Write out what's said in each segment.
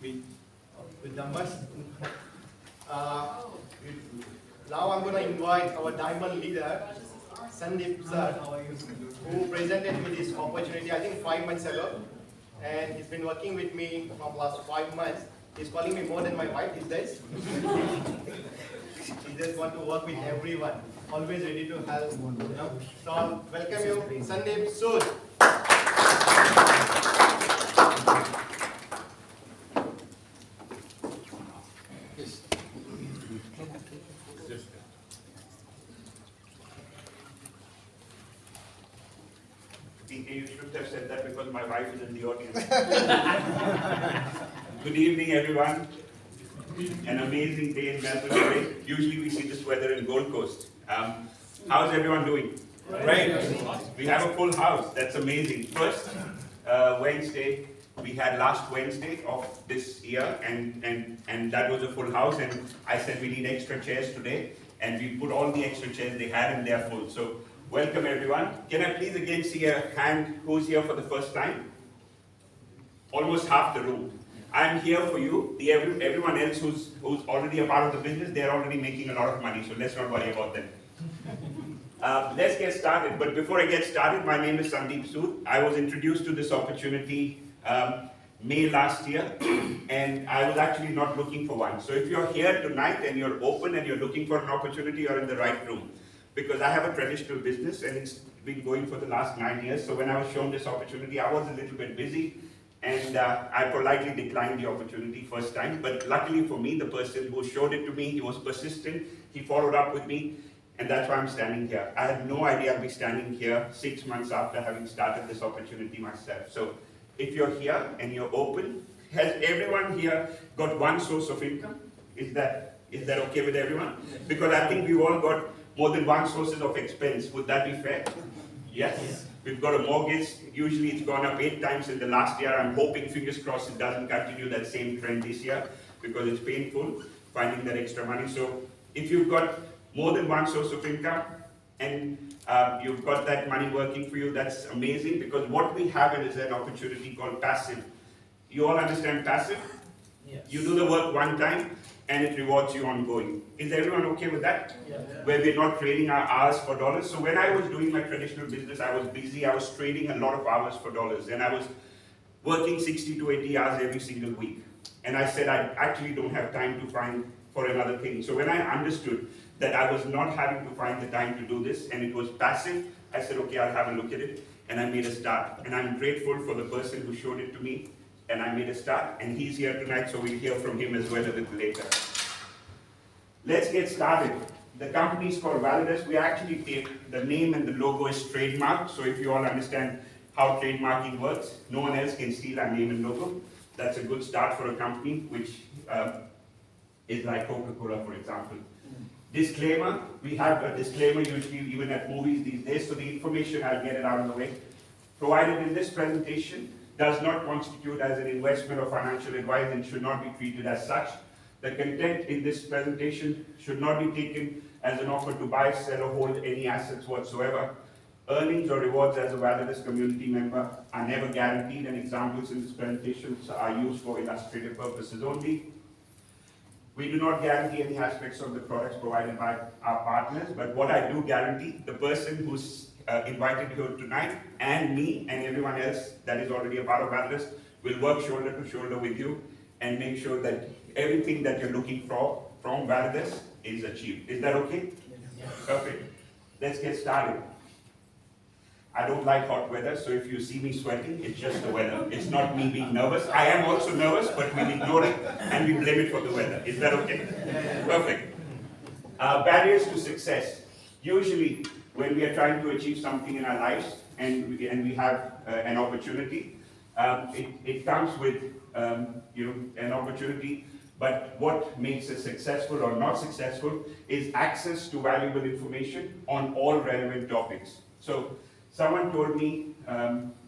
with numbers. Now I'm going to invite our diamond leader, Sandeep sir, who presented me this opportunity I think 5 months ago, and he's been working with me from last 5 months. He's calling me more than my wife these days. He just want to work with everyone, always ready to help. So I'll welcome you, Sandeep Sood. You should have said that because my wife is in the audience. Good evening, everyone. An amazing day in Melbourne today. Usually we see this weather in Gold Coast. How's everyone doing? Great. We have a full house. That's amazing. First Wednesday, we had last Wednesday of this year, and that was a full house. And I said we need extra chairs today, and we put all the extra chairs they had, and they're full. So welcome everyone. Can I please again see a hand who's here for the first time? Almost half the room. I'm here for you. Everyone else who's already a part of the business, they're already making a lot of money, so let's not worry about them. Let's get started. But before I get started, my name is Sandeep Sood. I was introduced to this opportunity May last year, and I was actually not looking for one. So if you're here tonight and you're open and you're looking for an opportunity, you're in the right room. Because I have a traditional business and it's been going for the last 9 years. So when I was shown this opportunity, I was a little bit busy, and I politely declined the opportunity first time. But luckily for me, the person who showed it to me, he was persistent, he followed up with me, and that's why I'm standing here. I had no idea I'd be standing here 6 months after having started this opportunity myself. So if you're here and you're open, has everyone here got one source of income? Is that okay with everyone? Because I think we've all got more than one sources of expense. Would that be fair? Yes. We've got a mortgage. Usually it's gone up 8 times in the last year. I'm hoping, fingers crossed, it doesn't continue that same trend this year, because it's painful finding that extra money. So if you've got more than one source of income and you've got that money working for you, that's amazing, because what we have is an opportunity called passive. You all understand passive? Yes. You do the work one time and it rewards you ongoing. Is everyone okay with that? Yeah. Where we're not trading our hours for dollars. So when I was doing my traditional business, I was busy. I was trading a lot of hours for dollars, and I was working 60 to 80 hours every single week. And I said I actually don't have time to find for another thing. So when I understood that I was not having to find the time to do this, and it was passive, I said, okay, I'll have a look at it, and I made a start. And I'm grateful for the person who showed it to me, and I made a start, and he's here tonight, so we'll hear from him as well a little later. Let's get started. The company is called Validus. We actually take the name, and the logo is trademarked, so if you all understand how trademarking works, no one else can steal our name and logo. That's a good start for a company, which is like Coca-Cola, for example. Disclaimer, we have a disclaimer usually even at movies these days, so the information, I'll get it out of the way, provided in this presentation does not constitute as an investment or financial advice and should not be treated as such. The content in this presentation should not be taken as an offer to buy, sell, or hold any assets whatsoever. Earnings or rewards as a Validus community member are never guaranteed, and examples in this presentation are used for illustrative purposes only. We do not guarantee any aspects of the products provided by our partners, but what I do guarantee, the person who's invited you tonight, and me and everyone else that is already a part of Validus, will work shoulder to shoulder with you and make sure that everything that you're looking for from Validus is achieved. Is that okay? Yes. Perfect. Let's get started. I don't like hot weather, so if you see me sweating, it's just the weather. It's not me being nervous. I am also nervous, but we'll ignore it and we blame it for the weather. Is that okay? Perfect. Barriers to success. Usually, when we are trying to achieve something in our lives and we have an opportunity, it comes with an opportunity, but what makes it successful or not successful is access to valuable information on all relevant topics. So someone told me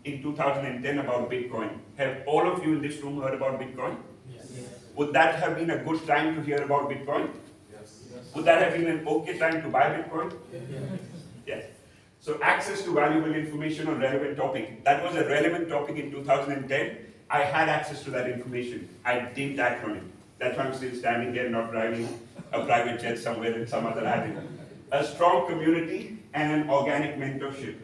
in 2010 about Bitcoin. Have all of you in this room heard about Bitcoin? Yes. Would that have been a good time to hear about Bitcoin? Yes. Would that have been an okay time to buy Bitcoin? Yes. Yes. So access to valuable information on relevant topic. That was a relevant topic in 2010, I had access to that information. I didn't act on it. That's why I'm still standing here, not driving a private jet somewhere in some other avenue. A strong community and an organic mentorship.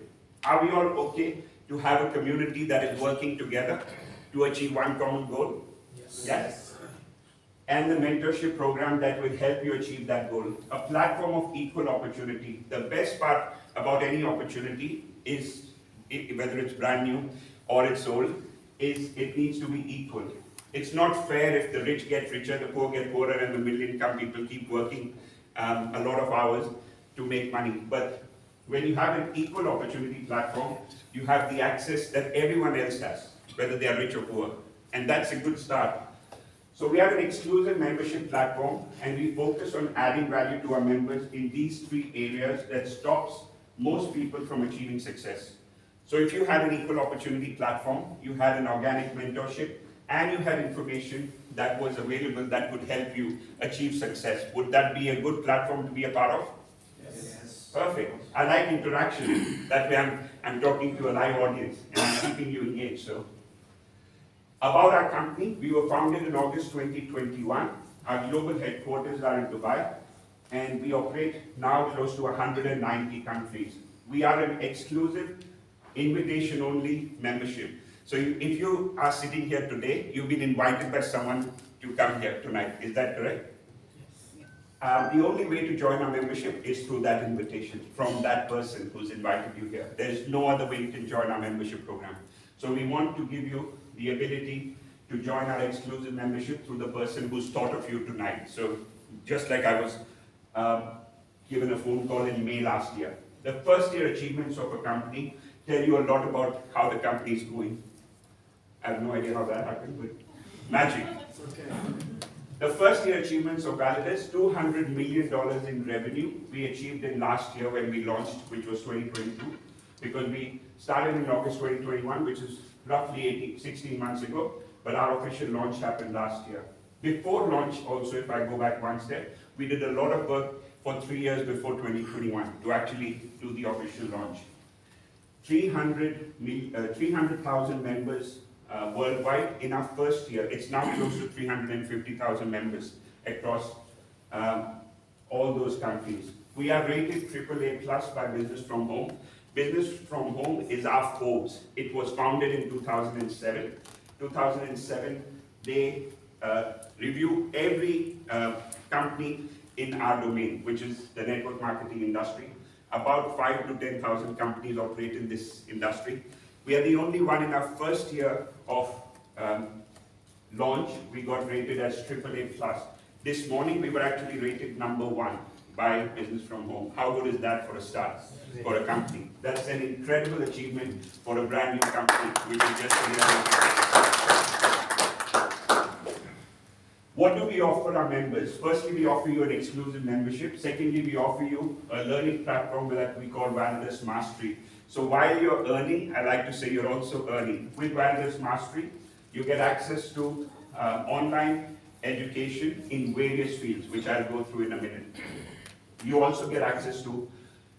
Are we all okay to have a community that is working together to achieve one common goal? Yes. And the mentorship program that will help you achieve that goal. A platform of equal opportunity. The best part about any opportunity is, whether it's brand new or it's old, is it needs to be equal. It's not fair if the rich get richer, the poor get poorer, and the middle income people keep working a lot of hours to make money. But when you have an equal opportunity platform, you have the access that everyone else has, whether they are rich or poor. And that's a good start. So we have an exclusive membership platform, and we focus on adding value to our members in these 3 areas that stops most people from achieving success. So if you had an equal opportunity platform, you had an organic mentorship, and you had information that was available that would help you achieve success, would that be a good platform to be a part of? Yes. Perfect. I like interaction. That way I'm talking to a live audience and I'm keeping you engaged. So, about our company, we were founded in August 2021. Our global headquarters are in Dubai, and we operate now close to 190 countries. We are an exclusive, invitation-only membership. So if you are sitting here today, you've been invited by someone to come here tonight. Is that correct? The only way to join our membership is through that invitation from that person who's invited you here. There's no other way you can join our membership program. So we want to give you the ability to join our exclusive membership through the person who's thought of you tonight. So just like I was given a phone call in May last year. The first year achievements of a company tell you a lot about how the company is going. I have no idea how that happened, but magic. Okay. The first year achievements of Validus, $200 million in revenue we achieved in last year when we launched, which was 2022, because we started in August 2021, which is roughly 16 months ago, but our official launch happened last year. Before launch also, if I go back one step, we did a lot of work for 3 years before 2021 to actually do the official launch. 300,000 members worldwide in our first year. It's now close to 350,000 members across all those countries. We are rated AAA+ by Business from Home. Business from Home is our Forbes. It was founded in 2007. 2007, they review every company in our domain, which is the network marketing industry. About 5,000 to 10,000 companies operate in this industry. We are the only one in our first year of launch. We got rated as AAA+. This morning, we were actually rated #1 by Business from Home. How good is that for a start, for a company? That's an incredible achievement for a brand new company, which is just What do we offer our members? Firstly, we offer you an exclusive membership. Secondly, we offer you a learning platform that we call Validus Mastery. So while you're earning, I like to say you're also earning. With Validus Mastery, you get access to online education in various fields, which I'll go through in a minute. You also get access to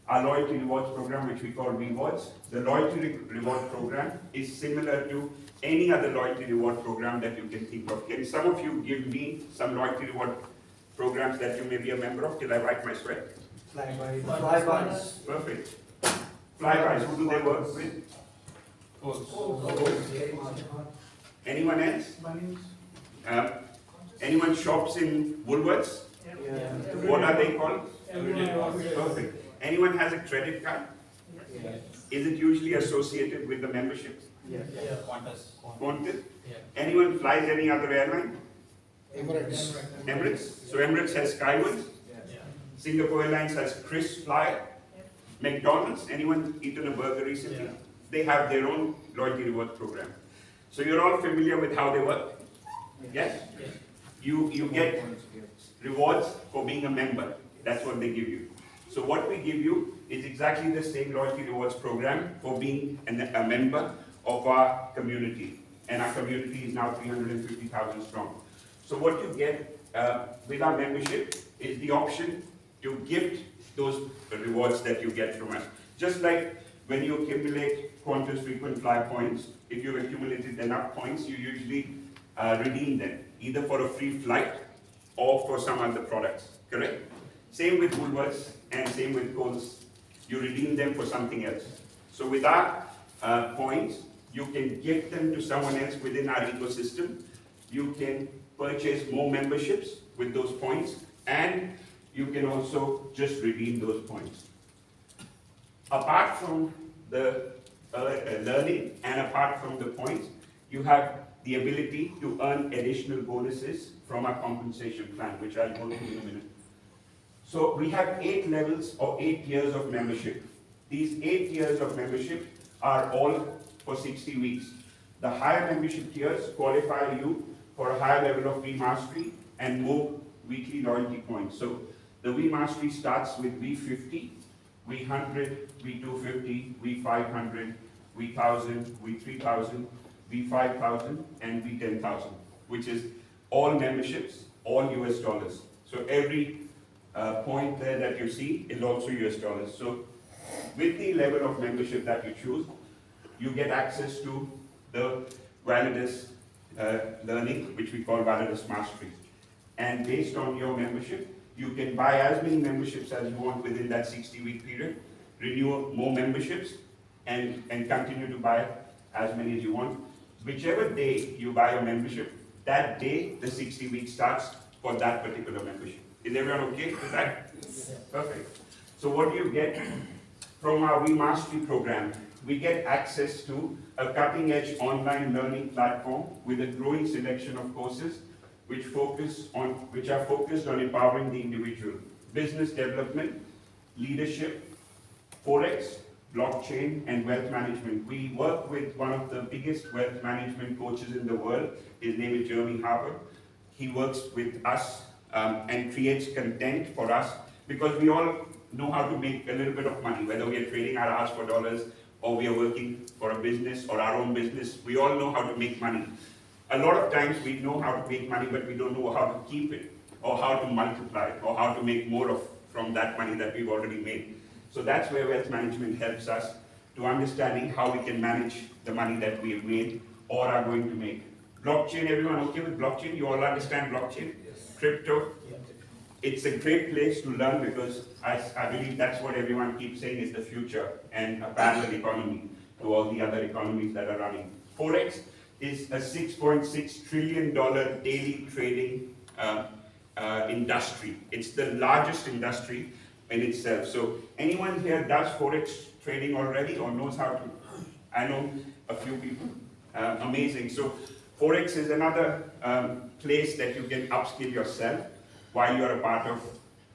our loyalty rewards program, which we call Rewards. The loyalty reward program is similar to any other loyalty reward program that you can think of. Can some of you give me some loyalty reward programs that you may be a member of till I wipe my sweat? Flybys. Perfect. Flybys, who do they work with? Anyone else? Anyone shops in Woolworths? Yeah. What are they called? Perfect. Anyone has a credit card? Is it usually associated with the membership? Qantas? Anyone flies any other airline? Emirates. So Emirates has Skyward. Singapore Airlines has Chris Fly. McDonald's. Anyone eaten a burger recently? They have their own loyalty reward program. So you're all familiar with how they work? Yes? You get rewards for being a member. That's what they give you. So what we give you is exactly the same loyalty rewards program for being a member of our community. And our community is now 350,000 strong. So what you get with our membership is the option to gift those rewards that you get from us. Just like when you accumulate Qantas frequent flyer points. If you've accumulated enough points, you usually redeem them, either for a free flight or for some other products, correct? Same with Woolworths and same with Coles. You redeem them for something else. So with our points, you can give them to someone else within our ecosystem. You can purchase more memberships with those points, and you can also just redeem those points. Apart from the learning and apart from the points, you have the ability to earn additional bonuses from our compensation plan, which I'll go through in a minute. So we have 8 levels or 8 years of membership. These 8 years of membership are all for 60 weeks. The higher membership tiers qualify you for a higher level of V-Mastery and more weekly loyalty points. So the V-Mastery starts with V50, V100, V250, V500, V1000, V3000, V5000, and V10,000, which is all memberships, all US dollars. So every point there that you see is also US dollars. So with the level of membership that you choose, you get access to the Validus learning, which we call Validus Mastery. And based on your membership, you can buy as many memberships as you want within that 60-week period, renew more memberships, and continue to buy as many as you want. Whichever day you buy your membership, that day the 60 weeks starts for that particular membership. Is everyone okay with that? Yes. Perfect. So what do you get from our V-Mastery program? We get access to a cutting-edge online learning platform with a growing selection of courses which are focused on empowering the individual, business development, leadership, Forex, blockchain, and wealth management. We work with one of the biggest wealth management coaches in the world. His name is Jeremy Harper. He works with us and creates content for us because we all know how to make a little bit of money, whether we are trading our hours for dollars or we are working for a business or our own business. We all know how to make money. A lot of times we know how to make money, but we don't know how to keep it, or how to multiply it, or how to make more from that money that we've already made. So that's where wealth management helps us to understanding how we can manage the money that we have made or are going to make. Blockchain, everyone okay with blockchain? You all understand blockchain? Yes. Crypto? Yes. It's a great place to learn because I believe that's what everyone keeps saying is the future and a parallel economy to all the other economies that are running. Forex is a $6.6 trillion daily trading industry. It's the largest industry in itself. So anyone here does Forex trading already or knows how to? I know a few people. Amazing. So Forex is another place that you can upskill yourself while you are a part of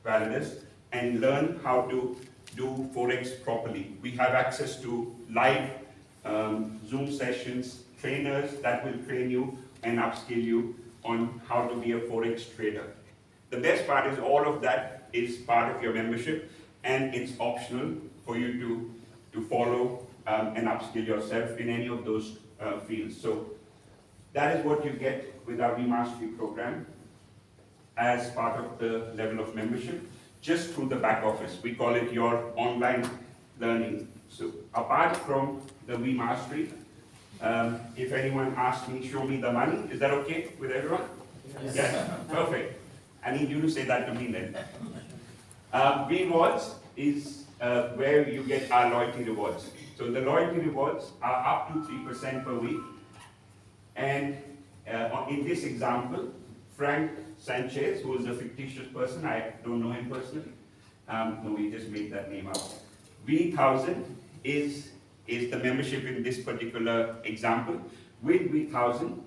Validus and learn how to do Forex properly. We have access to live Zoom sessions, trainers that will train you and upskill you on how to be a Forex trader. The best part is all of that is part of your membership and it's optional for you to follow and upskill yourself in any of those fields. So that is what you get with our V-Mastery program as part of the level of membership, just through the back office. We call it your online learning. So apart from the V-Mastery, if anyone asks me, show me the money, is that okay with everyone? Yes. Yes. Perfect. I need you to say that to me then. Rewards is where you get our loyalty rewards. So the loyalty rewards are up to 3% per week. And in this example, Frank Sanchez, who is a fictitious person, I don't know him personally. No, we just made that name up. V1000 is the membership in this particular example. With V1000,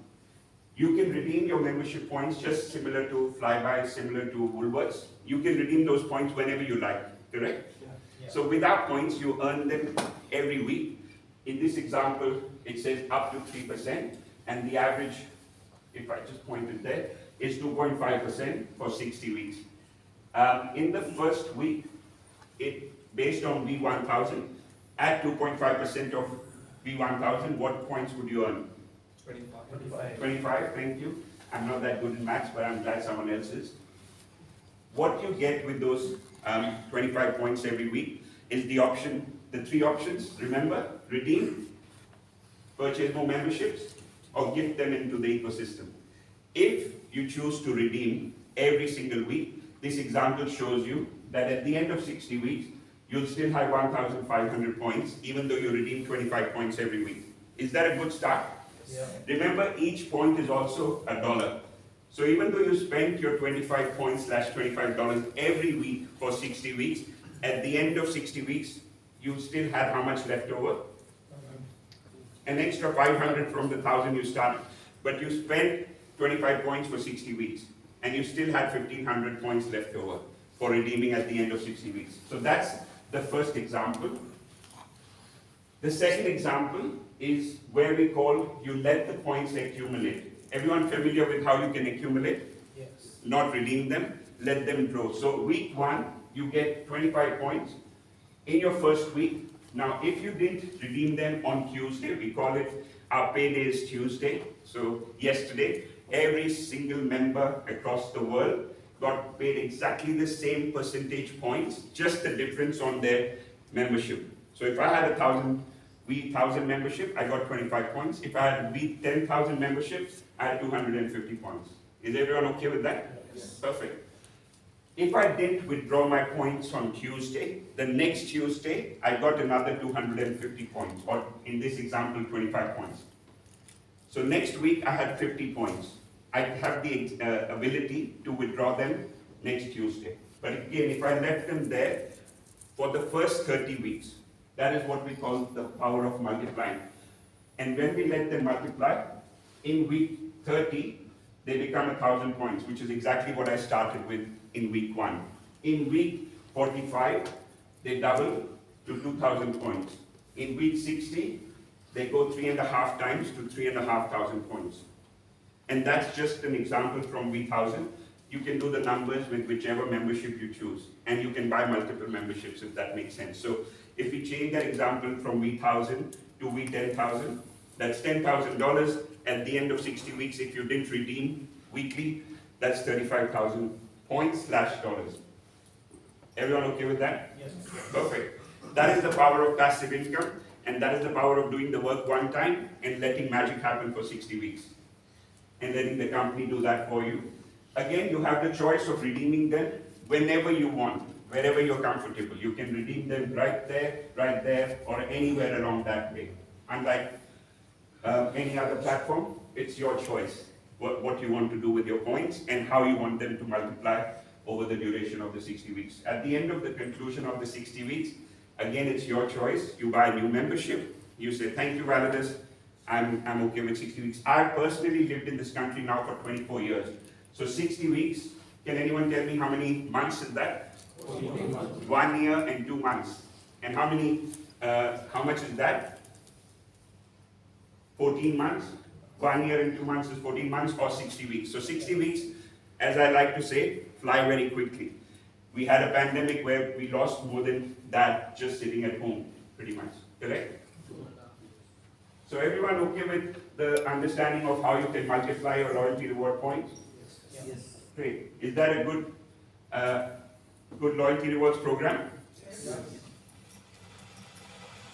you can redeem your membership points just similar to Flybuy, similar to Woolworths. You can redeem those points whenever you like, correct? Yeah. So with our points, you earn them every week. In this example, it says up to 3%, and the average, if I just pointed there, is 2.5% for 60 weeks. In the first week, based on V1000, at 2.5% of V1000, what points would you earn? 25. 25, thank you. I'm not that good in maths, but I'm glad someone else is. What you get with those 25 points every week is the 3 options, remember? Redeem, purchase more memberships, or gift them into the ecosystem. If you choose to redeem every single week, this example shows you that at the end of 60 weeks, you'll still have 1,500 points, even though you redeem 25 points every week. Is that a good start? Yeah. Remember, each point is also $1. So even though you spent your 25 points / $25 every week for 60 weeks, at the end of 60 weeks, you still had how much left over? An extra 500 from the 1,000 you started. But you spent 25 points for 60 weeks, and you still had 1,500 points left over for redeeming at the end of 60 weeks. So that's the first example. The second example is where we call you let the points accumulate. Everyone familiar with how you can accumulate? Yes. Not redeem them, let them grow. So week 1, you get 25 points in your first week. Now, if you didn't redeem them on Tuesday, we call it our payday is Tuesday. So yesterday, every single member across the world got paid exactly the same percentage points, just the difference on their membership. So if I had 1,000 membership, I got 25 points. If I had 10,000 memberships, I had 250 points. Is everyone okay with that? Yes. Perfect. If I didn't withdraw my points on Tuesday, the next Tuesday, I got another 250 points, or in this example, 25 points. So next week, I had 50 points. I have the ability to withdraw them next Tuesday. But again, if I left them there for the first 30 weeks, that is what we call the power of multiplying. And when we let them multiply, in week 30, they become 1,000 points, which is exactly what I started with in week 1. In week 45, they double to 2,000 points. In week 60, they go 3.5 times to 3,500 points. And that's just an example from week 1,000. You can do the numbers with whichever membership you choose. And you can buy multiple memberships if that makes sense. So if we change that example from week 1,000 to week 10,000, that's $10,000 at the end of 60 weeks. If you didn't redeem weekly, that's 35,000 points / dollars. Everyone okay with that? Yes. Perfect. That is the power of passive income, and that is the power of doing the work one time and letting magic happen for 60 weeks. And letting the company do that for you. Again, you have the choice of redeeming them whenever you want, wherever you're comfortable. You can redeem them right there, or anywhere along that way. Unlike any other platform, it's your choice what you want to do with your points and how you want them to multiply over the duration of the 60 weeks. At the end of the conclusion of the 60 weeks, again, it's your choice. You buy a new membership. You say, thank you, Validus. I'm okay with 60 weeks. I've personally lived in this country now for 24 years. So 60 weeks, can anyone tell me how many months is that? 14 months. 1 year and 2 months. And how much is that? 14 months. 1 year and 2 months is 14 months or 60 weeks. So 60 weeks, as I like to say, fly very quickly. We had a pandemic where we lost more than that just sitting at home, pretty much. Correct? So everyone okay with the understanding of how you can multiply your loyalty reward points? Yes. Great. Is that a good loyalty rewards program? Yes.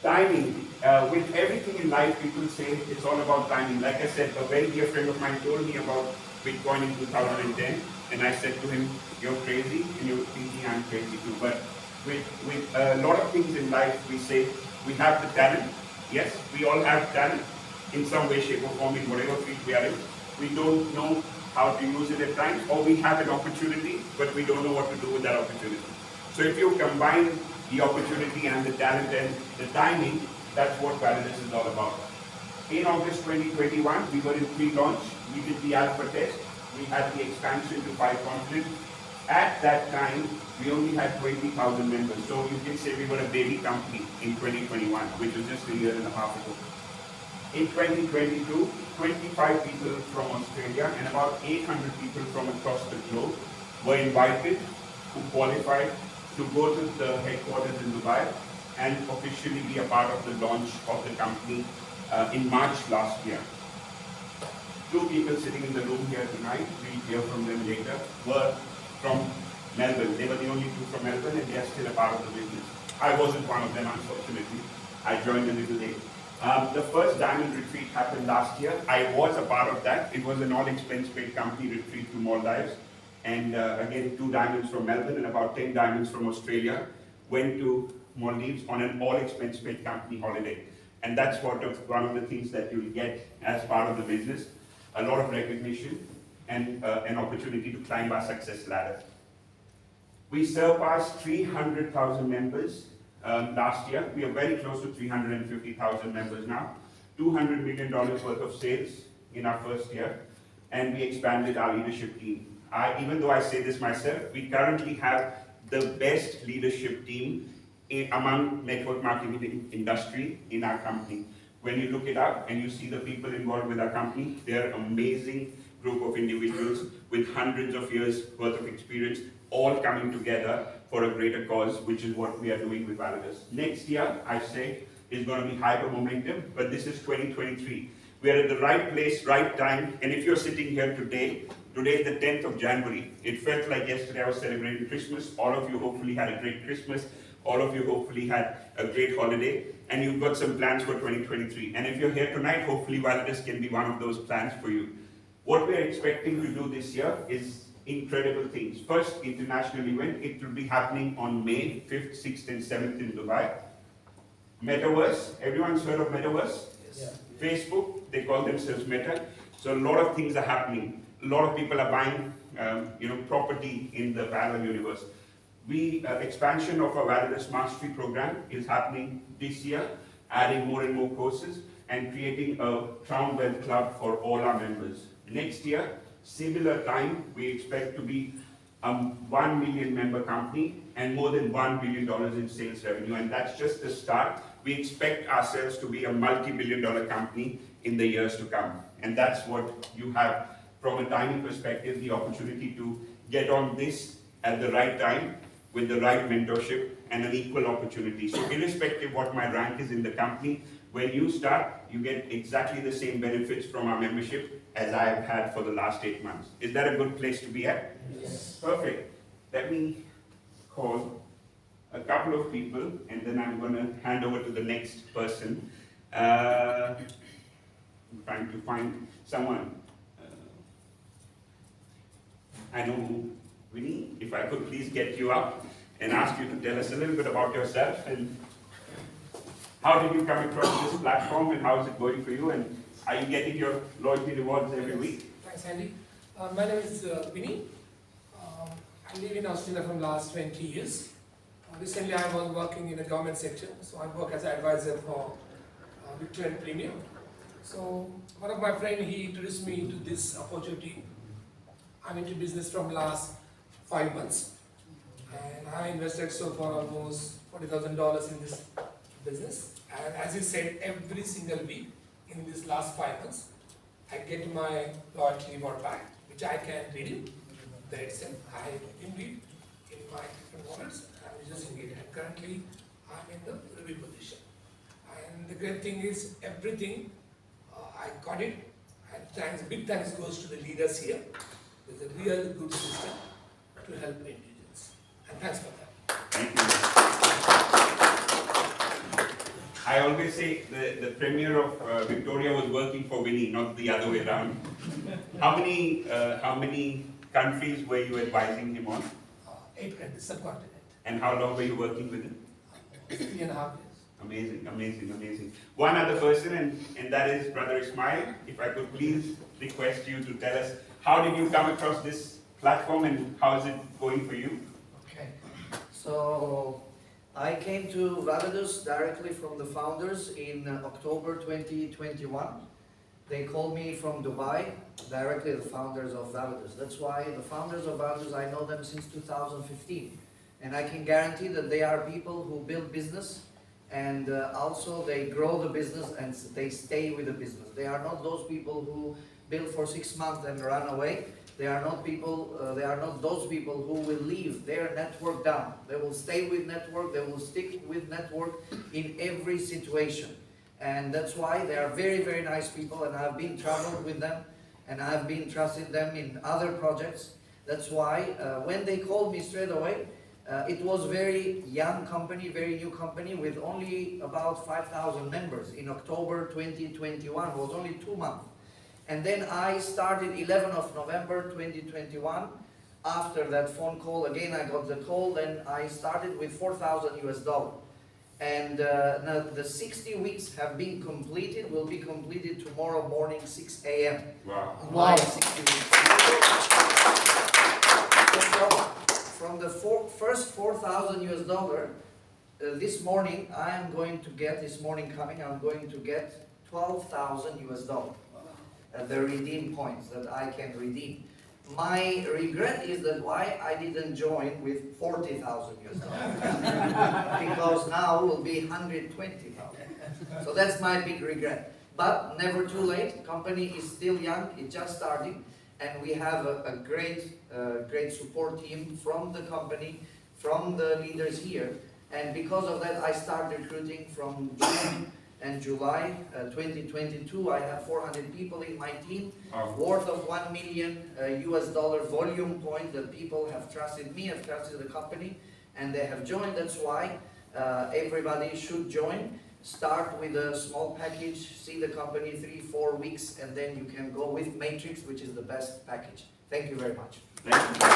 Timing. With everything in life, people say it's all about timing. Like I said, a very dear friend of mine told me about Bitcoin in 2010, and I said to him, you're crazy, and you're thinking I'm crazy too. But with a lot of things in life, we say we have the talent. Yes, we all have talent in some way, shape, or form in whatever field we are in. We don't know how to use it at times, or we have an opportunity, but we don't know what to do with that opportunity. So if you combine the opportunity and the talent and the timing, that's what Validus is all about. In August 2021, we were in pre-launch. We did the alpha test. We had the expansion to 5 continents. At that time, we only had 20,000 members. So you can say we were a baby company in 2021, which was just a year and a half ago. In 2022, 25 people from Australia and about 800 people from across the globe were invited, who qualified to go to the headquarters in Dubai and officially be a part of the launch of the company in March last year. 2 people sitting in the room here tonight, we'll hear from them later, were from Melbourne. They were the only 2 from Melbourne, and they are still a part of the business. I wasn't one of them, unfortunately. I joined a little late. The first diamond retreat happened last year. I was a part of that. It was an all-expense paid company retreat to Maldives. And again, 2 diamonds from Melbourne and about 10 diamonds from Australia went to Maldives on an all-expense paid company holiday. And that's one of the things that you'll get as part of the business. A lot of recognition and an opportunity to climb our success ladder. We surpassed 300,000 members last year. We are very close to 350,000 members now. $200 million worth of sales in our first year. And we expanded our leadership team. Even though I say this myself, we currently have the best leadership team among network marketing industry in our company. When you look it up and you see the people involved with our company, they're an amazing group of individuals with hundreds of years worth of experience, all coming together for a greater cause, which is what we are doing with Validus. Next year, I say, is going to be hyper momentum, but this is 2023. We are at the right place, right time, and if you're sitting here today is the 10th of January. It felt like yesterday I was celebrating Christmas. All of you hopefully had a great Christmas. All of you hopefully had a great holiday, and you've got some plans for 2023. And if you're here tonight, hopefully Validus can be one of those plans for you. What we're expecting to do this year is incredible things. First international event, it will be happening on May 5th, 6th and 7th in Dubai. Metaverse, everyone's heard of Metaverse? Yes. Facebook, they call themselves Meta. So a lot of things are happening. A lot of people are buying property in the parallel universe. Expansion of our Validus Mastery program is happening this year, adding more and more courses and creating a Crown Wealth Club for all our members. Next year, similar time, we expect to be a 1 million member company and more than $1 billion in sales revenue, and that's just the start. We expect ourselves to be a multi-billion-dollar company in the years to come, and that's what you have from a timing perspective, the opportunity to get on this at the right time with the right mentorship and an equal opportunity. So irrespective what my rank is in the company, when you start, you get exactly the same benefits from our membership as I have had for the last 8 months. Is that a good place to be at? Yes. Perfect. Let me call a couple of people and then I'm going to hand over to the next person. I'm trying to find someone. I know, Winnie, if I could please get you up and ask you to tell us a little bit about yourself and how did you come across this platform and how is it going for you, and are you getting your loyalty rewards every week? Thanks, Andy. My name is Winnie. I live in Australia from last 20 years. Recently I was working in the government sector, so I work as an advisor for Victorian Premier. So one of my friends, he introduced me to this opportunity. I'm into business from last 5 months, and I invested so far almost $40,000 in this business. And as you said, every single week in this last 5 months, I get my loyalty reward back, which I can redeem. There itself, I redeem it in my different wallets. I'm using it, and currently I'm in the review position. And the great thing is, everything I got it, and big thanks goes to the leaders here. There's a real good system to help individuals. And thanks for that. Thank you. I always say the Premier of Victoria was working for Winnie, not the other way around. How many countries were you advising him on? 8 countries, subcontinent. And how long were you working with him? 3.5 years. Amazing, amazing, amazing. One other person, and that is Brother Ismail. If I could please request you to tell us, how did you come across this platform and how is it going for you? Okay, so I came to Validus directly from the founders in October 2021. They called me from Dubai, directly the founders of Validus. That's why the founders of Validus, I know them since 2015. And I can guarantee that they are people who build business, and also they grow the business and they stay with the business. They are not those people who build for 6 months and run away. They are not those people who will leave their network down. They will stay with network, they will stick with network in every situation. And that's why they are very, very nice people, and I've been traveled with them and I've been trusting them in other projects. That's why when they called me straight away, It was very young company, very new company with only about 5,000 members. In October 2021, it was only 2 months. And then I started 11 of November 2021. After that phone call, again I got the call, then I started with $4,000. And now the 60 weeks have been completed, will be completed tomorrow morning 6 a.m. Wow. My 60 weeks. From the first $4,000, this morning I am going to get, this morning coming, I'm going to get $12,000. The redeem points that I can redeem. My regret is that why I didn't join with $40,000 because now will be $120,000. So that's my big regret. But never too late. Company is still young. It's just starting, and we have a great support team from the company, from the leaders here. And because of that, I started recruiting from June and July 2022. I have 400 people in my team, worth of $1 million volume point that people have trusted me, have trusted the company, and they have joined. That's why everybody should join. Start with a small package, see the company 3-4 weeks, and then you can go with Matrix, which is the best package. Thank you very much. Thank you.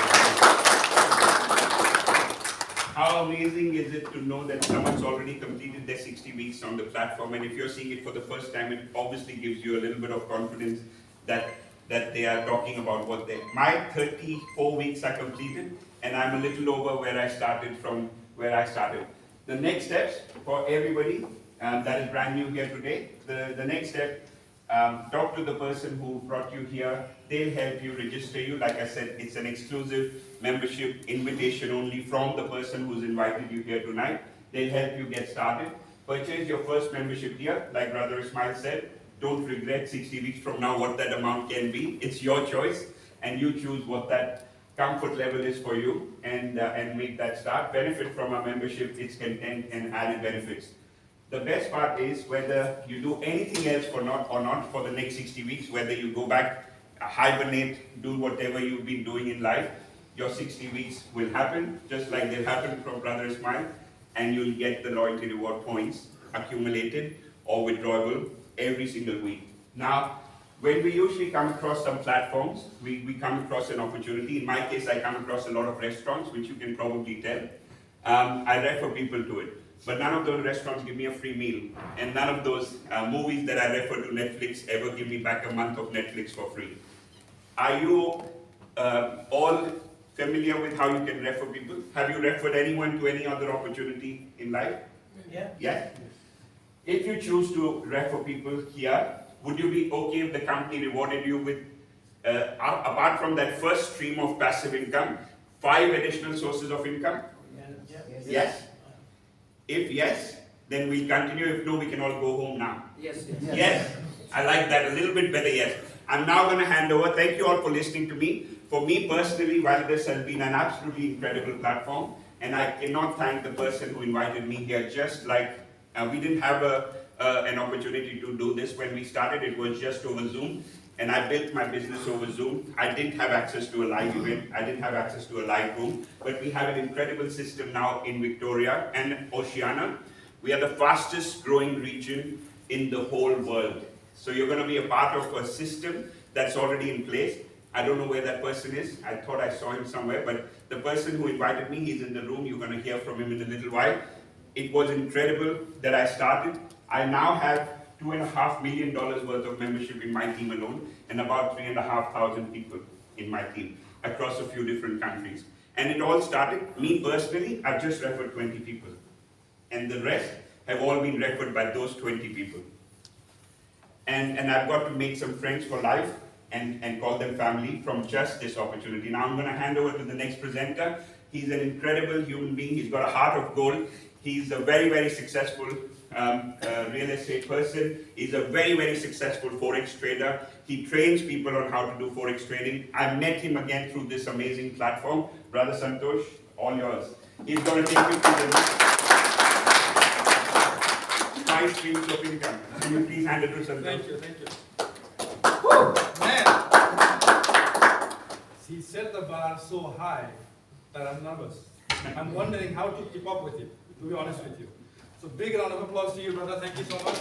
How amazing is it to know that someone's already completed their 60 weeks on the platform, and if you're seeing it for the first time, it obviously gives you a little bit of confidence that they are talking about what they... My 34 weeks are completed, and I'm a little over where I started from where I started. The next steps for everybody that is brand new here today, the next step, talk to the person who brought you here. They'll help you register you. Like I said, it's an exclusive membership invitation only from the person who's invited you here tonight. They'll help you get started. Purchase your first membership here. Like Brother Ismail said, don't regret 60 weeks from now what that amount can be. It's your choice, and you choose what that comfort level is for you, and make that start. Benefit from our membership, its content and added benefits. The best part is whether you do anything else or not for the next 60 weeks, whether you go back, hibernate, do whatever you've been doing in life, your 60 weeks will happen, just like they happened from Brother Ismail, and you'll get the loyalty reward points accumulated or withdrawable every single week. Now, when we usually come across some platforms, we come across an opportunity. In my case, I come across a lot of restaurants, which you can probably tell. I refer people to it. But none of those restaurants give me a free meal. And none of those movies that I refer to Netflix ever give me back a month of Netflix for free. Are you all familiar with how you can refer people? Have you referred anyone to any other opportunity in life? Yeah. Yeah? If you choose to refer people here, would you be okay if the company rewarded you with, apart from that first stream of passive income, 5 additional sources of income? Yes? If yes, then we'll continue. If no, we can all go home now. Yes. Yes? I like that a little bit better, yes. I'm now going to hand over. Thank you all for listening to me. For me personally, Validus has been an absolutely incredible platform, and I cannot thank the person who invited me here. Just like we didn't have an opportunity to do this when we started, it was just over Zoom, and I built my business over Zoom. I didn't have access to a live event, I didn't have access to a live room, but we have an incredible system now in Victoria and Oceania. We are the fastest growing region in the whole world. So you're going to be a part of a system that's already in place. I don't know where that person is. I thought I saw him somewhere, but the person who invited me, he's in the room. You're going to hear from him in a little while. It was incredible that I started. I now have $2.5 million worth of membership in my team alone, and about 3,500 people in my team across a few different countries. And it all started, me personally, I've just referred 20 people. And the rest have all been referred by those 20 people. And I've got to make some friends for life and call them family from just this opportunity. Now I'm going to hand over to the next presenter. He's an incredible human being. He's got a heart of gold. He's a very, very successful real estate person. He's a very, very successful Forex trader. He trains people on how to do Forex trading. I met him again through this amazing platform. Brother Santosh, all yours. He's going to take you through the 5 streams of income. Can you please hand it to Santosh? Thank you. Woo, man! He set the bar so high that I'm nervous. I'm wondering how to keep up with you, to be honest with you. So big round of applause to you, brother. Thank you so much.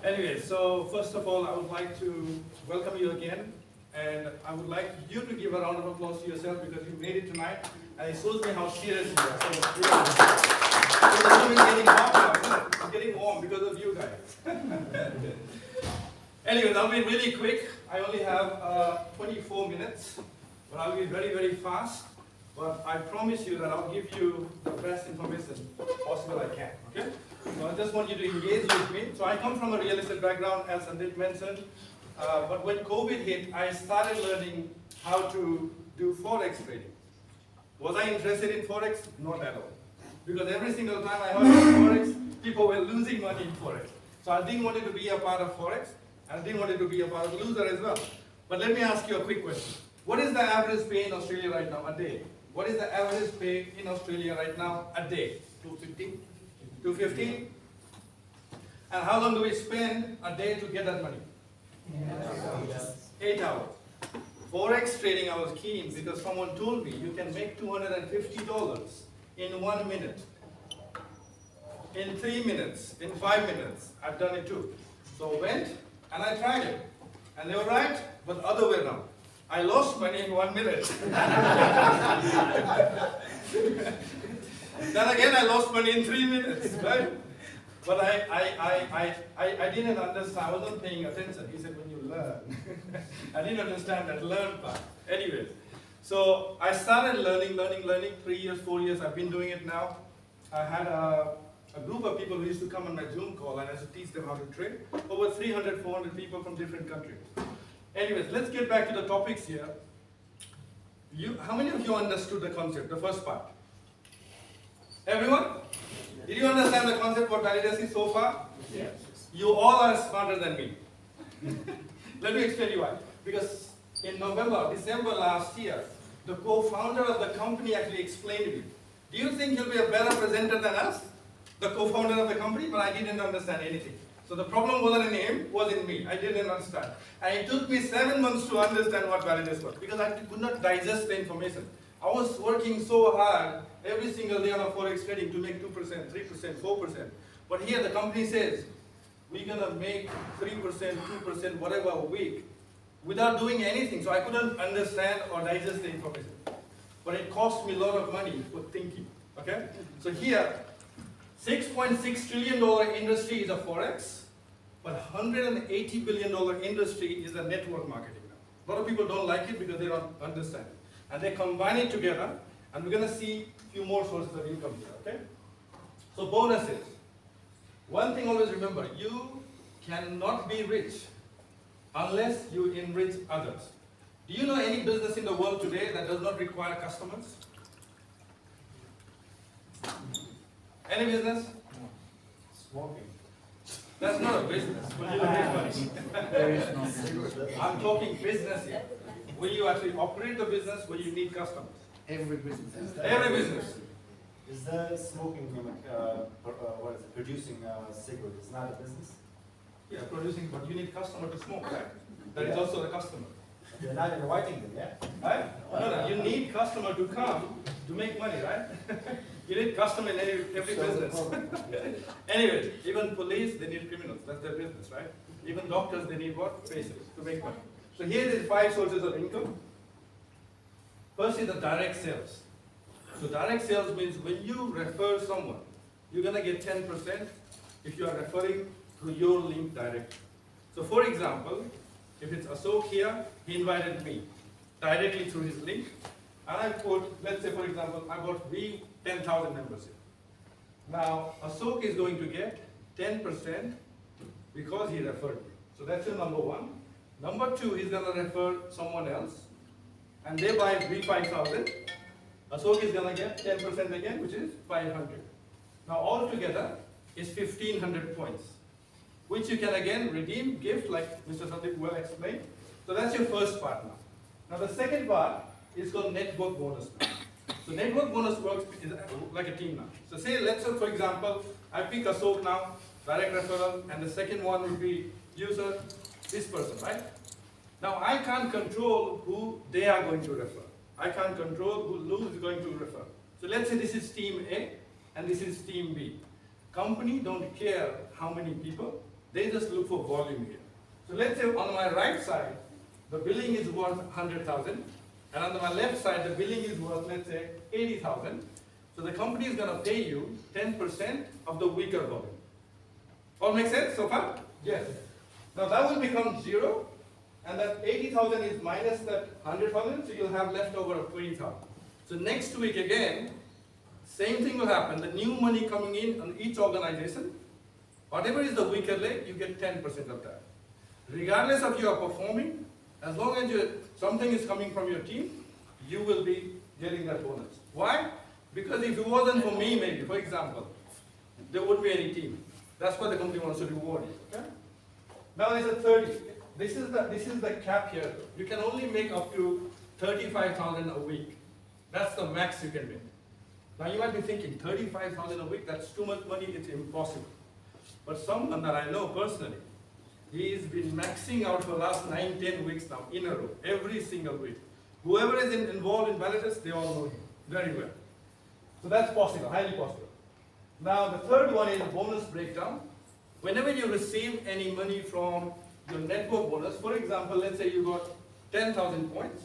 Anyway, so first of all, I would like to welcome you again. And I would like you to give a round of applause to yourself because you made it tonight. And it shows me how serious you are. So the room is getting hot now. It's getting warm because of you guys. Anyways, I'll be really quick. I only have 24 minutes, but I'll be very, very fast. But I promise you that I'll give you the best information possible I can, okay? So I just want you to engage with me. So I come from a real estate background, as Sandeep mentioned. But when COVID hit, I started learning how to do Forex trading. Was I interested in Forex? Not at all. Because every single time I heard about Forex, people were losing money in Forex. So I didn't want it to be a part of Forex, and I didn't want it to be a part of loser as well. But let me ask you a quick question. What is the average pay in Australia right now, a day? What is the average pay in Australia right now, a day? 250? 250? And how long do we spend a day to get that money? 8 hours. Forex trading, I was keen because someone told me you can make $250 in 1 minute, in 3 minutes, in 5 minutes. I've done it too. So I went and I tried it. And they were right, but other way around. I lost money in 1 minute. Then again, I lost money in 3 minutes, right? But I didn't understand, I wasn't paying attention. He said, when you learn. I didn't understand that learn part. Anyways, so I started learning, 3 years, 4 years, I've been doing it now. I had a group of people who used to come on my Zoom call and I used to teach them how to trade. Over 300, 400 people from different countries. Anyways, let's get back to the topics here. How many of you understood the concept, the first part? Everyone? Did you understand the concept for Validus so far? Yes. You all are smarter than me. Let me explain you why. Because in December last year, the co-founder of the company actually explained to me, do you think you'll be a better presenter than us? The co-founder of the company, but I didn't understand anything. So the problem wasn't in him, was in me. I didn't understand. And it took me 7 months to understand what Validus was, because I could not digest the information. I was working so hard every single day on a Forex trading to make 2%, 3%, 4%. But here the company says, we're going to make 3%, 2%, whatever a week, without doing anything. So I couldn't understand or digest the information. But it cost me a lot of money for thinking, okay? So here, $6.6 trillion industry is a Forex, but $180 billion industry is a network marketing now. A lot of people don't like it because they don't understand it. And they combine it together, and we're going to see a few more sources of income here, okay? So bonuses. One thing always remember, you cannot be rich unless you enrich others. Do you know any business in the world today that does not require customers? Any business? Smoking. That's not a business. Will you make money? I'm talking business here. Will you actually operate the business where you need customers? Every business. Every business. Is the smoking, what is it, producing cigarettes, it's not a business? Yeah, producing, but you need customer to smoke, right? That is also the customer. You're not inviting them, yeah? Right? No, you need customer to come to make money, right? You need customer in every business. Anyway, even police, they need criminals. That's their business, right? Even doctors, they need what? Patients to make money. So here is 5 sources of income. First is the direct sales. So direct sales means when you refer someone, you're going to get 10% if you are referring through your link directly. So for example, if it's Ashok here, he invited me directly through his link. And I put, let's say for example, I got 10,000 members here. Now, Ashok is going to get 10% because he referred me. So that's your number 1. Number 2, he's going to refer someone else. And they buy 5,000. Ashok is going to get 10% again, which is 500. Now altogether is 1,500 points, which you can again redeem, gift, like Mr. Sandeep well explained. So that's your first part now. Now the second part is called network bonus now. So network bonus works like a team now. So say, let's say for example, I pick Ashok now, direct referral, and the second one would be user, this person, right? Now I can't control who they are going to refer. I can't control who Lou is going to refer. So let's say this is team A and this is team B. Company don't care how many people, they just look for volume here. So let's say on my right side, the billing is worth 100,000, and on my left side, the billing is worth, let's say, 80,000. So the company is going to pay you 10% of the weaker volume. All make sense so far? Yes. Now that will become 0, and that 80,000 is minus that 100,000, so you'll have left over of 20,000. So next week again, same thing will happen. The new money coming in on each organization, whatever is the weaker leg, you get 10% of that. Regardless of you are performing, as long as something is coming from your team, you will be getting that bonus. Why? Because if it wasn't for me, maybe, for example, there wouldn't be any team. That's what the company wants to reward you. Okay? Now there's a 30. This is the cap here. You can only make up to 35,000 a week. That's the max you can make. Now you might be thinking, 35,000 a week, that's too much money, it's impossible. But someone that I know personally, he's been maxing out for the last 9-10 weeks now, in a row, every single week. Whoever is involved in Validus, they all know him very well. So that's possible, highly possible. Now the third one is bonus breakdown. Whenever you receive any money from your network bonus, for example, let's say you got 10,000 points,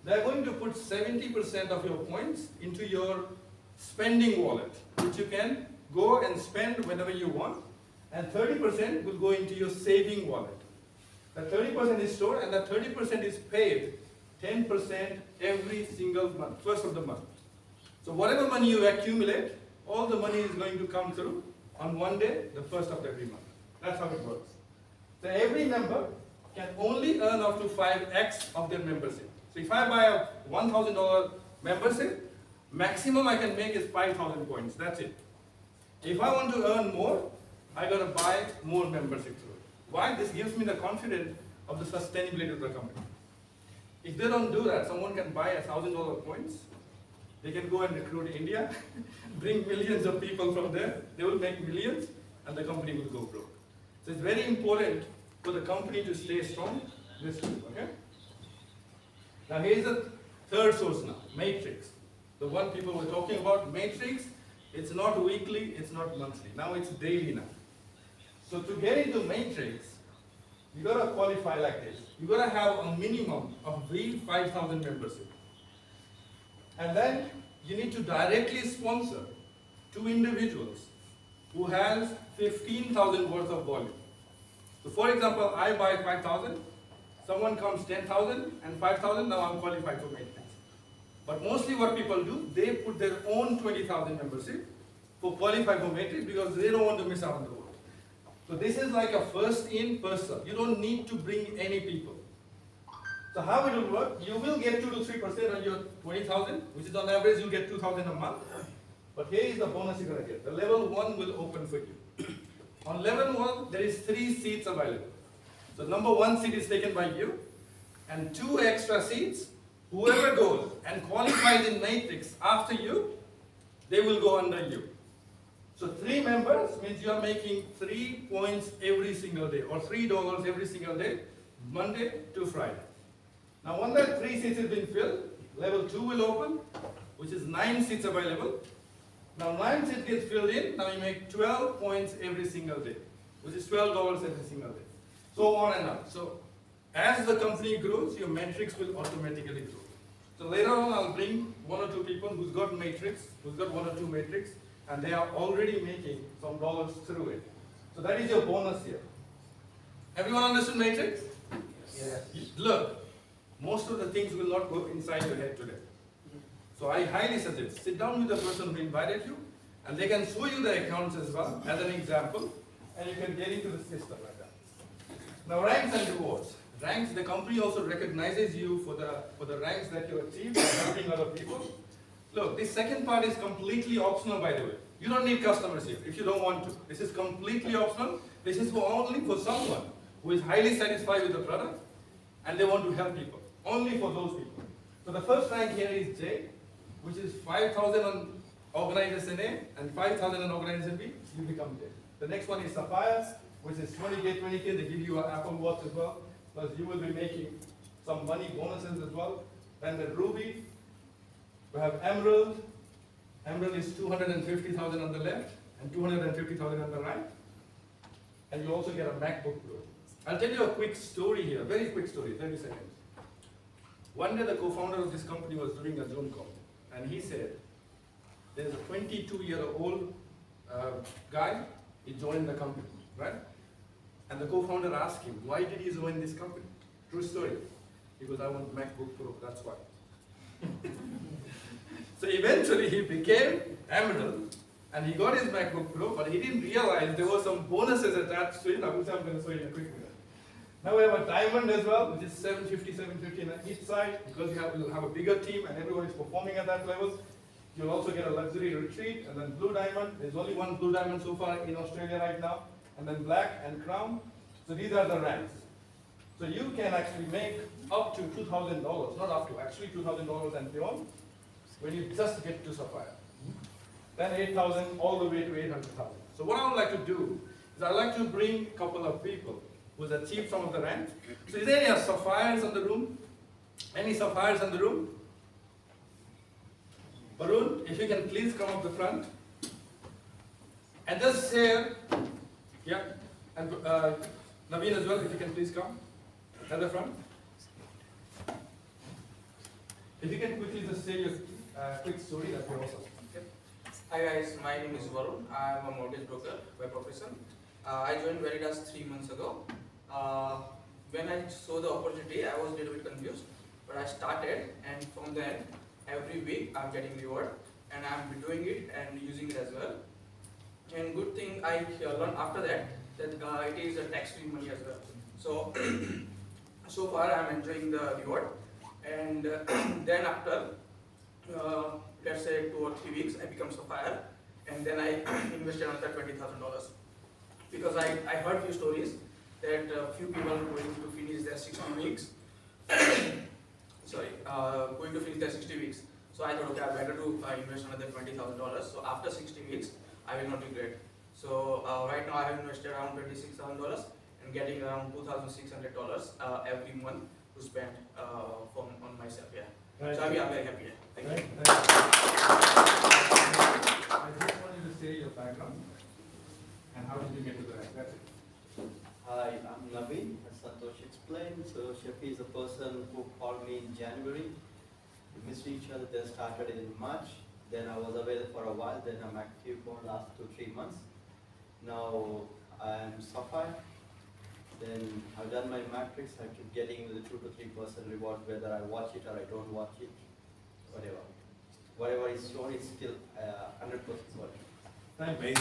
they're going to put 70% of your points into your spending wallet, which you can go and spend whenever you want, and 30% will go into your saving wallet. That 30% is stored, and that 30% is paid 10% every single month, first of the month. So whatever money you accumulate, all the money is going to come through on one day, the first of every month. That's how it works. So every member can only earn up to 5x of their membership. So if I buy a $1,000 membership, maximum I can make is 5,000 points. That's it. If I want to earn more, I got to buy more membership through it. Why? This gives me the confidence of the sustainability of the company. If they don't do that, someone can buy $1,000 points. They can go and recruit India, bring millions of people from there. They will make millions, and the company will go broke. So it's very important for the company to stay strong this week. Okay? Now here's the third source now, Matrix. The one people were talking about, Matrix. It's not weekly, it's not monthly. Now it's daily now. So to get into Matrix, you gotta qualify like this. You gotta have a minimum of 5,000 membership. And then you need to directly sponsor 2 individuals who has 15,000 worth of volume. So for example, I buy 5,000, someone comes 10,000 and 5,000, now I'm qualified for Matrix. But mostly what people do, they put their own 20,000 membership for qualify for Matrix because they don't want to miss out on the vote. So this is like a first in, first serve. You don't need to bring any people. So how it will work, you will get 2 to 3% on your 20,000, which is on average you'll get 2,000 a month. But here is the bonus you're going to get. The level 1 will open for you. On level 1, there is 3 seats available. So number 1 seat is taken by you, and 2 extra seats, whoever goes and qualifies in Matrix after you, they will go under you. So 3 members means you are making 3 points every single day, or $3 every single day, Monday to Friday. Now once that 3 seats has been filled, level 2 will open, which is 9 seats available. Now 9 seats gets filled in, now you make 12 points every single day, which is $12 every single day. So on and on. So as the company grows, your Matrix will automatically grow. So later on I'll bring 1 or 2 people who's got Matrix, who's got 1 or 2 Matrix, and they are already making some dollars through it. So that is your bonus here. Everyone understood Matrix? Yes. Look, most of the things will not go inside your head today. So I highly suggest, sit down with the person who invited you, and they can show you the accounts as well, as an example, and you can get into the system like that. Now ranks and rewards. Ranks, the company also recognizes you for the ranks that you achieved by helping other people. Look, this second part is completely optional, by the way. You don't need customers here if you don't want to. This is completely optional. This is only for someone who is highly satisfied with the product and they want to help people. Only for those people. So the first rank here is J, which is 5,000 on organization A and 5,000 on organization B. You become J. The next one is Sapphire, which is 20K, 20K. They give you an Apple Watch as well. Plus you will be making some money bonuses as well. Then the ruby, we have emerald. Emerald is 250,000 on the left and 250,000 on the right. And you also get a MacBook Pro. I'll tell you a quick story here, very quick story, 30 seconds. One day the co-founder of this company was doing a Zoom call, and he said, there's a 22-year-old guy, he joined the company, right? And the co-founder asked him, why did he join this company? True story. He goes, I want MacBook Pro, that's why. So eventually he became Emerald, and he got his MacBook Pro, but he didn't realize there were some bonuses attached to it, which I'm going to show you in a quick minute. Now we have a diamond as well, which is 750 on each side, because you'll have a bigger team and everyone is performing at that level. You'll also get a luxury retreat, and then blue diamond. There's only one blue diamond so far in Australia right now, and then black and crown. So these are the ranks. So you can actually make up to $2,000, not up to, actually $2,000 and beyond, when you just get to sapphire. Then 8,000 all the way to 800,000. So what I would like to do is I'd like to bring a couple of people who's achieved some of the ranks. So is there any sapphires in the room? Any sapphires in the room? Varun, if you can please come up the front. And just share, yeah, and Naveen as well, if you can please come at the front. If you can quickly just say your quick story, that'd be awesome. Okay. Hi guys, my name is Varun. I am a mortgage broker by profession. I joined Validus 3 months ago. When I saw the opportunity, I was a little bit confused, but I started, and from then, every week I'm getting reward, and I'm doing it and using it as well. And good thing I learned after that it is a tax-free money as well. So, so far I'm enjoying the reward, and then after, let's say 2 or 3 weeks, I become sapphire, and then I invested another $20,000 because I heard few stories that few people are going to finish their 60 weeks. Going to finish their 60 weeks. So I thought, okay, I better to invest another $20,000. So after 60 weeks, I will not regret. So right now I have invested around $26,000 and getting around $2,600 every month to spend on myself. Yeah. Right. So I'm very happy. Yeah. Thank you. I just want you to say your background and how did you get to the rank. That's it. Hi, I'm Naveen, as Santosh explained. So Shafi is a person who called me in January. We missed each other, then started in March. Then I was away for a while, then I'm active for the last 2-3 months. Now I'm sapphire. Then I've done my matrix, I keep getting the 2 to 3% reward whether I watch it or I don't watch it, whatever. Whatever is shown is still 100% working. Thank you.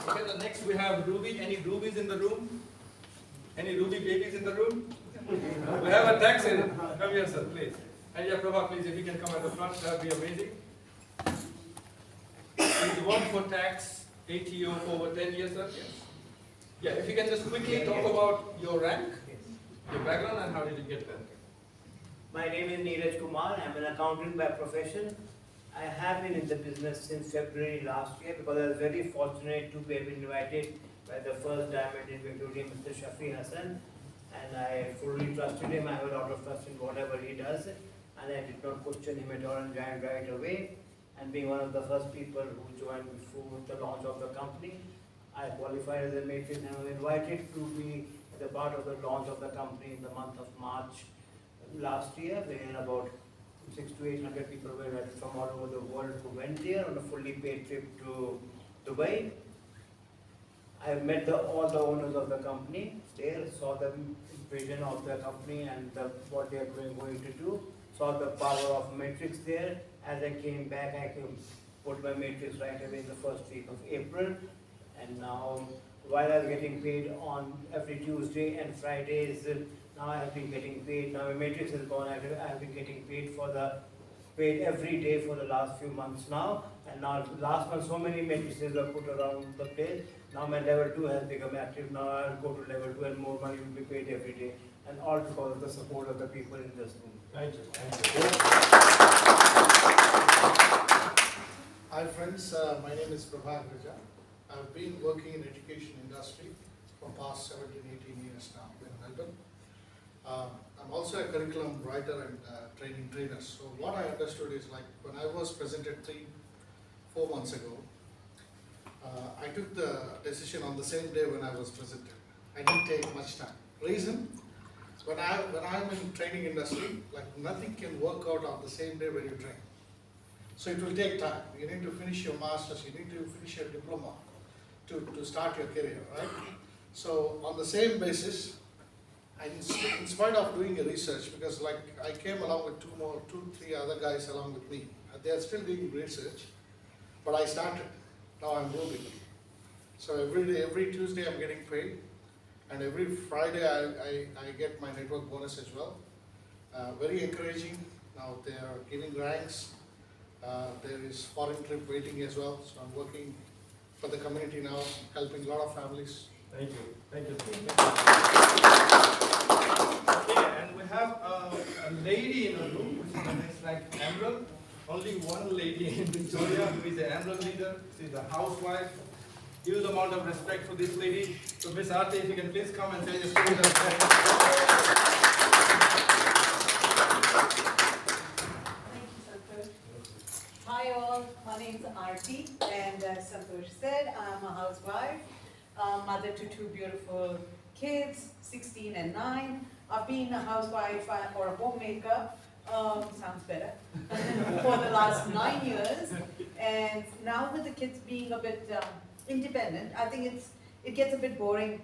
Okay, the next we have Ruby. Any Rubies in the room? Any Ruby babies in the room? We have a tax in. Come here, sir, please. And yeah, Prabha, please, if you can come at the front, that would be amazing. Please work for tax ATO for over 10 years, sir? Yes. Yeah, if you can just quickly talk about your rank, your background, and how did you get there? My name is Neeraj Kumar. I'm an accountant by profession. I have been in the business since February last year because I was very fortunate to be invited by the first diamond in Victoria, Mr. Shafi Hassan, and I fully trusted him. I have a lot of trust in whatever he does, and I did not question him at all and joined right away. And being one of the first people who joined before the launch of the company, I qualified as a matrix and was invited to be the part of the launch of the company in the month of March last year, where about 600 to 800 people were invited from all over the world who went there on a fully paid trip to Dubai. I met all the owners of the company there, saw the vision of the company and what they are going to do, saw the power of matrix there. As I came back, I could put my matrix right away in the first week of April. And now, while I was getting paid on every Tuesday and Fridays, now I have been getting paid. Now my matrix is gone. I have been getting paid every day for the last few months now. And now last month, so many matrices were put around the place. Now my level 2 has become active. Now I'll go to level 2 and more money will be paid every day. And all because of the support of the people in this room. Thank you. Thank you. Hi friends, my name is Prabha Raja. I've been working in education industry for past 17-18 years now in Melbourne. I'm also a curriculum writer and training trainer. So what I understood is, like, when I was presented 3-4 months ago, I took the decision on the same day when I was presented. I didn't take much time. Reason? When I'm in training industry, like, nothing can work out on the same day when you train. So it will take time. You need to finish your masters, you need to finish your diploma to start your career, right? So on the same basis, in spite of doing a research, because like I came along with 2-3 other guys along with me. They are still doing research, but I started. Now I'm moving. So every Tuesday I'm getting paid, and every Friday I get my network bonus as well. Very encouraging. Now they are giving ranks. There is foreign trip waiting as well. So I'm working for the community now, helping a lot of families. Thank you. Thank you. Okay, and we have a lady in the room, which is the next rank Emerald. Only one lady in Victoria who is an Emerald leader. She's a housewife. Huge amount of respect for this lady. So Miss Aarti, if you can please come and say your story. Thank you, Santosh. Hi all, my name is Aarti, and as Santosh said, I'm a housewife, mother to 2 beautiful kids, 16 and 9. I've been a housewife or a homemaker, sounds better, for the last 9 years. And now with the kids being a bit independent, I think it gets a bit boring.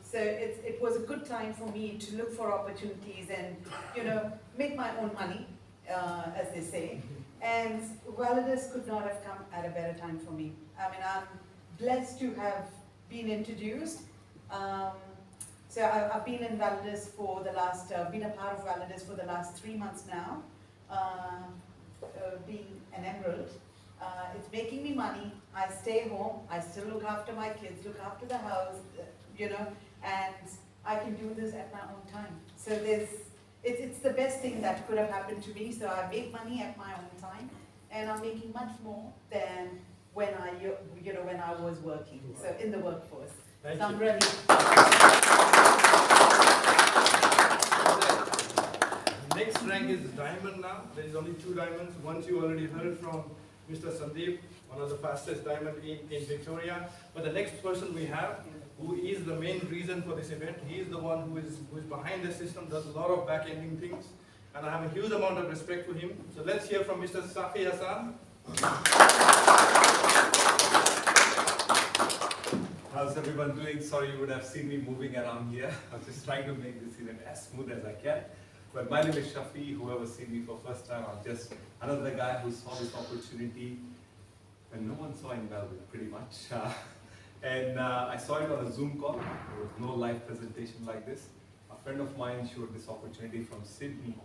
So it was a good time for me to look for opportunities and, make my own money, as they say. And Validus could not have come at a better time for me. I mean, I'm blessed to have been introduced. So I've been in Validus for the last, been a part of Validus for the last 3 months now, being an Emerald. It's making me money. I stay home. I still look after my kids, look after the house, and I can do this at my own time. So it's the best thing that could have happened to me. So I make money at my own time, and I'm making much more than when I was working. So in the workforce. Thank so I'm you. really. Next rank is diamond now. There is only 2 diamonds. Once you already heard from Mr. Sandeep, one of the fastest diamond in Victoria. But the next person we have, who is the main reason for this event, he is the one who is behind the system, does a lot of back-ending things. And I have a huge amount of respect for him. So let's hear from Mr. Safi Hassan. How's everyone doing? Sorry you would have seen me moving around here. I was just trying to make this event as smooth as I can. But my name is Shafi. Whoever's seen me for first time, I'm just another guy who saw this opportunity when no one saw in Melbourne, pretty much. And I saw it on a Zoom call. There was no live presentation like this. A friend of mine showed this opportunity from Sydney.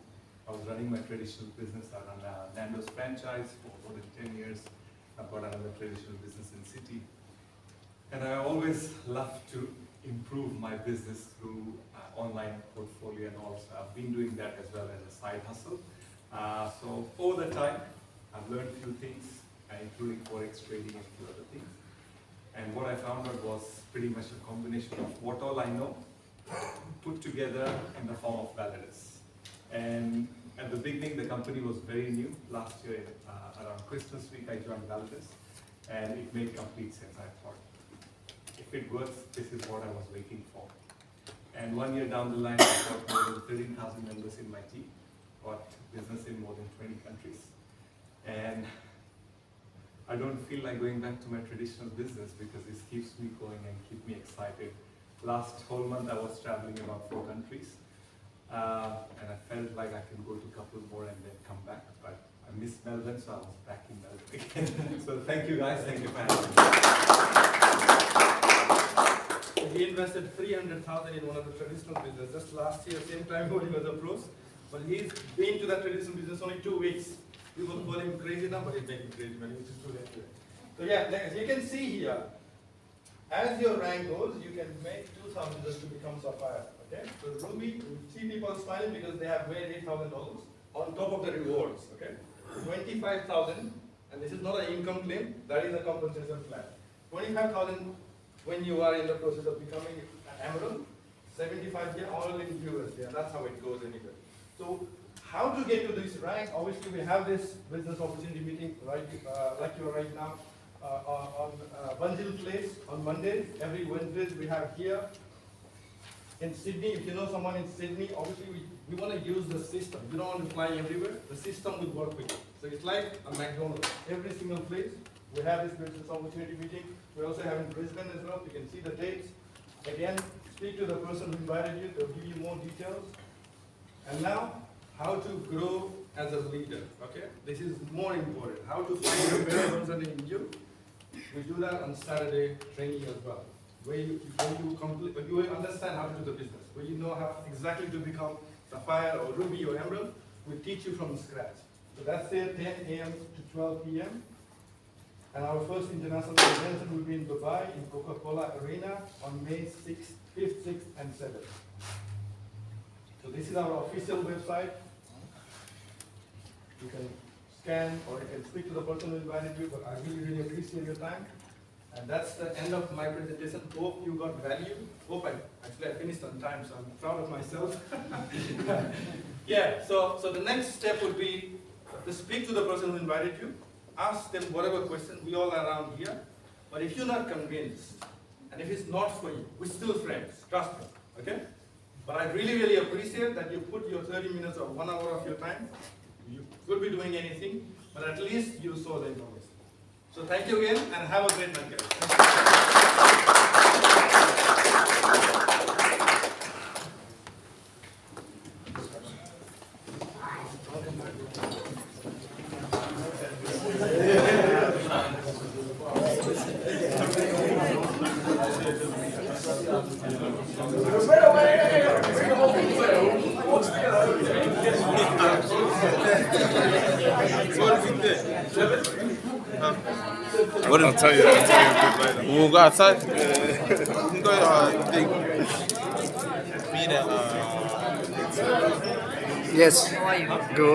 I was running my traditional business. I run a Nando's franchise for more than 10 years. I've got another traditional business in City. And I always love to improve my business through online portfolio and all. So I've been doing that as well as a side hustle. So over the time, I've learned a few things, including forex trading and a few other things. And what I found out was pretty much a combination of what all I know put together in the form of Validus. And at the beginning, the company was very new. Last year, around Christmas week, I joined Validus, and it made complete sense. I thought, if it works, this is what I was waiting for. And 1 year down the line, I've got more than 13,000 members in my team, got business in more than 20 countries. And I don't feel like going back to my traditional business because this keeps me going and keep me excited. Last whole month I was traveling about 4 countries, and I felt like I could go to a couple more and then come back, but I missed Melbourne, so I was back in Melbourne again. So thank you guys, thank you for having me. He invested 300,000 in one of the traditional businesses just last year, same time when he was approached. But he's been to that traditional business only 2 weeks. People call him crazy now, but he's making crazy money, which is good anyway. So yeah, next, you can see here, as your rank goes, you can make 2,000 just to become Sapphire. Okay? So Ruby, you see people smiling because they have made $8,000 on top of the rewards. Okay? 25,000, and this is not an income claim, that is a compensation plan. 25,000 when you are in the process of becoming an Emerald, 75 here, all in US. Yeah, that's how it goes anyway. So how to get to this rank? Obviously, we have this business opportunity meeting right, like you're right now on Bunjil Place on Mondays. Every Wednesdays we have here. In Sydney, if you know someone in Sydney, obviously we want to use the system. You don't want to fly everywhere. The system will work with you. So it's like a McDonald's. Every single place we have this business opportunity meeting. We also have in Brisbane as well. You can see the dates. Again, speak to the person who invited you. They'll give you more details. And now, how to grow as a leader. Okay, this is more important. How to find a better person in you. We do that on Saturday training as well. Where you understand how to do the business, where you know how exactly to become Sapphire or Ruby or Emerald, we teach you from scratch. So that's there 10 a.m. to 12 p.m. And our first international convention will be in Dubai, in Coca-Cola Arena on May 6th, 5th, 6th, and 7th. So this is our official website. You can scan or you can speak to the person who invited you, but I really, really appreciate your time. And that's the end of my presentation. Hope you got value. Hope I finished on time, so I'm proud of myself. Yeah, so the next step would be to speak to the person who invited you. Ask them whatever question. We all are around here. But if you're not convinced, and if it's not for you, we're still friends. Trust me, okay? But I really, really appreciate that you put your 30 minutes or 1 hour of your time. You could be doing anything, but at least you saw the information. So thank you again, and have a great night, guys. I'll tell you that. We'll go outside. We go, Yes. Good.